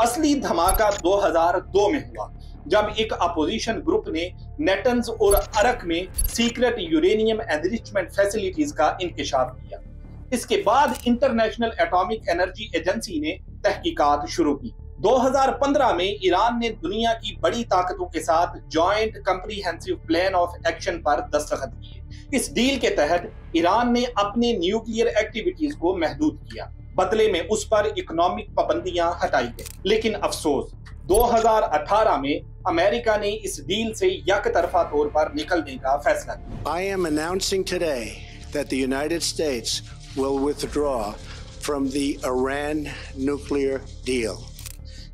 असली धमाका 2002 में हुआ जब एक अपोजिशन ग्रुप ने नेटन्स और अरक में सीक्रेट यूरेनियम एनरिचमेंट फैसिलिटीज का इंकशाफ किया। इसके बाद इंटरनेशनल एटॉमिक एनर्जी एजेंसी ने तहकीकात शुरू की। 2015 में ईरान ने दुनिया की बड़ी ताकतों के साथ joint comprehensive plan of action पर दस्तखत किए। इस डील के तहत ईरान ने अपने न्यूक्लियर एक्टिविटीज को महदूद किया, बदले में उस पर इकोनॉमिक पाबंदियां हटाई गई। लेकिन अफसोस 2018 में अमेरिका ने इस डील से यकतरफा तौर पर निकलने का फैसला किया। I am announcing today that the United States will withdraw from the Iran nuclear deal.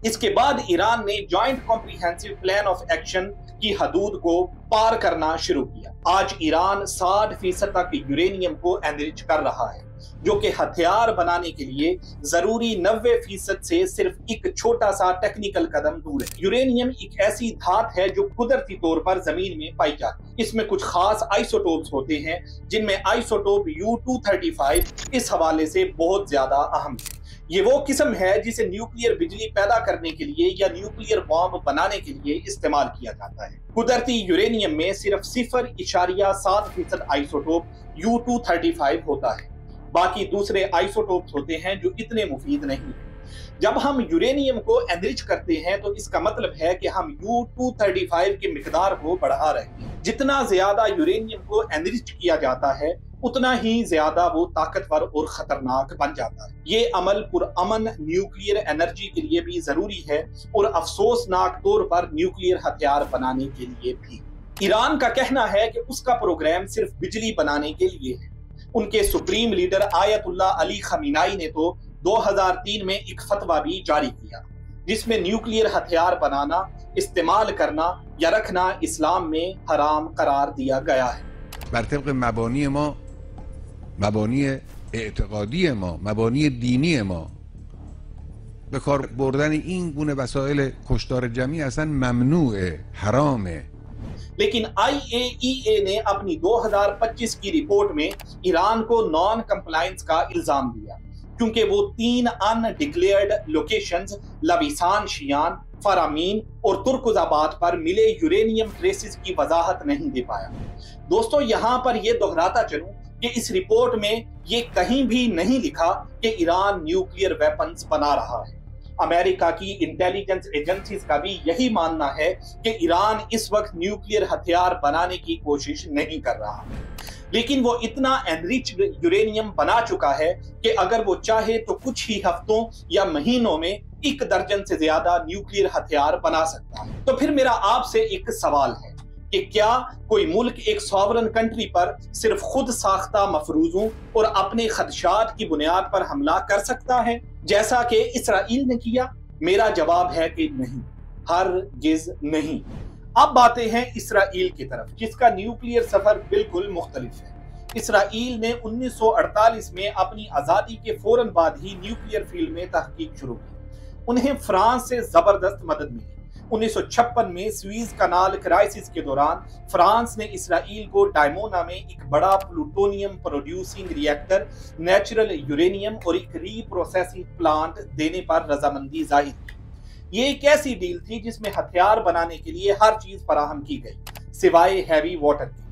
इसके बाद ईरान ने joint comprehensive plan of action की हदूद को पार करना शुरू किया। आज ईरान 60% तक यूरेनियम को एनरिच कर रहा है, जो कि हथियार बनाने के लिए जरूरी 90% से सिर्फ एक छोटा सा टेक्निकल कदम दूर है। यूरेनियम एक ऐसी धात है जो कुदरती तौर पर जमीन में पाई जाती है। इसमें कुछ खास आइसोटोप्स होते हैं, जिनमें आइसोटोप U-235 इस हवाले से बहुत ज्यादा अहम है। ये वो किस्म है जिसे न्यूक्लियर बिजली पैदा करने के लिए या न्यूक्लियर बॉम्ब बनाने के लिए इस्तेमाल किया जाता है। कुदरती यूरेनियम में सिर्फ 0.7% आइसोटोप U-235 होता है। बाकी दूसरे आइसोटोप्स होते हैं जो इतने मुफीद नहीं है। जब हम यूरेनियम को एनरिच करते हैं तो इसका मतलब है कि हम U-235 की मिकदार को बढ़ा रहे हैं। जितना ज्यादा यूरेनियम को एनरिच किया जाता है, उतना ही ज्यादा वो ताकतवर और खतरनाक बन जाता है। ये अमल पुरअमन न्यूक्लियर एनर्जी के लिए भी जरूरी है और अफसोसनाक तौर पर न्यूक्लियर हथियार बनाने के लिए भी। ईरान का कहना है कि उसका प्रोग्राम सिर्फ बिजली बनाने के लिए है। उनके सुप्रीम लीडर आयतुल्लाह अली खमीनाई ने तो 2003 में एक फतवा भी जारी किया, जिसमें न्यूक्लियर हथियार बनाना, इस्तेमाल करना या रखना इस्लाम में हराम करार दिया गया है। بر طبق مبانی ما، مبانی اعتقادی ما، مبانی دینی ما، به کار بردن این گونه وسایل کشتار جمعی اصلا ممنوعه، حرامه. लेकिन IAEA ने अपनी 2025 की रिपोर्ट में ईरान को नॉन कंप्लायंस का इल्जाम दिया, क्योंकि वो 3 अनडिक्लेयर्ड लोकेशंस लविसान शियान, फरामीन और तुर्कुजाबाद पर मिले यूरेनियम ट्रेसेस की वजाहत नहीं दे पाया। दोस्तों, यहाँ पर ये दोहराता चलूं कि इस रिपोर्ट में ये कहीं भी नहीं लिखा कि ईरान न्यूक्लियर वेपन्स बना रहा है। अमेरिका की इंटेलिजेंस एजेंसीज का भी यही मानना है कि ईरान इस वक्त न्यूक्लियर हथियार बनाने की कोशिश नहीं कर रहा है, लेकिन वो इतना एनरिच्ड यूरेनियम बना चुका है कि अगर वो चाहे तो कुछ ही हफ्तों या महीनों में 1 दर्जन से ज्यादा न्यूक्लियर हथियार बना सकता है। तो फिर मेरा आपसे एक सवाल है कि क्या कोई मुल्क एक सॉवरन कंट्री पर सिर्फ खुद साख्ता मफरूजों और अपने खदशात की बुनियाद पर हमला कर सकता है, जैसा कि इसराइल ने किया? मेरा जवाब है कि नहीं, हरगिज़ नहीं। अब बातें हैं इसराइल की तरफ, जिसका न्यूक्लियर सफर बिल्कुल मुख्तलिफ है। इसराइल ने 1948 में अपनी आजादी के फौरन बाद ही न्यूक्लियर फील्ड में तहकीक शुरू की। उन्हें फ्रांस से जबरदस्त मदद मिली। 1956 में स्वीज कनाल क्राइसिस के दौरान फ्रांस ने इसराइल को डायमोना में एक बड़ा plutonium producing reactor, natural uranium और एक रीप्रोसेसिंग प्लांट देने पर रजामंदी जाहिर की। ये एक ऐसी डील थी जिसमें हथियार बनाने के लिए हर चीज फराहम की गई, सिवाय हैवी वाटर के।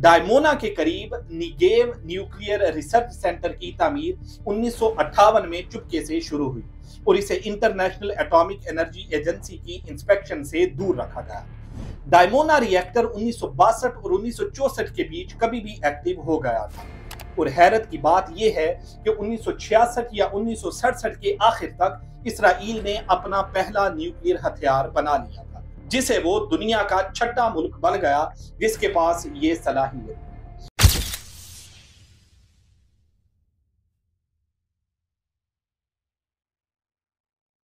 डायमोना के करीब निगेव न्यूक्लियर रिसर्च सेंटर की तामीर 1958 में चुपके से शुरू हुई और इसे इंटरनेशनल एटॉमिक एनर्जी एजेंसी की इंस्पेक्शन से दूर रखा गया। डायमोना रिएक्टर 1962 और 1964 के बीच कभी भी एक्टिव हो गया था, और हैरत की बात यह है कि 1966 या 1967 के आखिर तक इसराइल ने अपना पहला न्यूक्लियर हथियार बना लिया था, जिसे वो दुनिया का 6ठा मुल्क बन गया जिसके पास ये सलाहियत।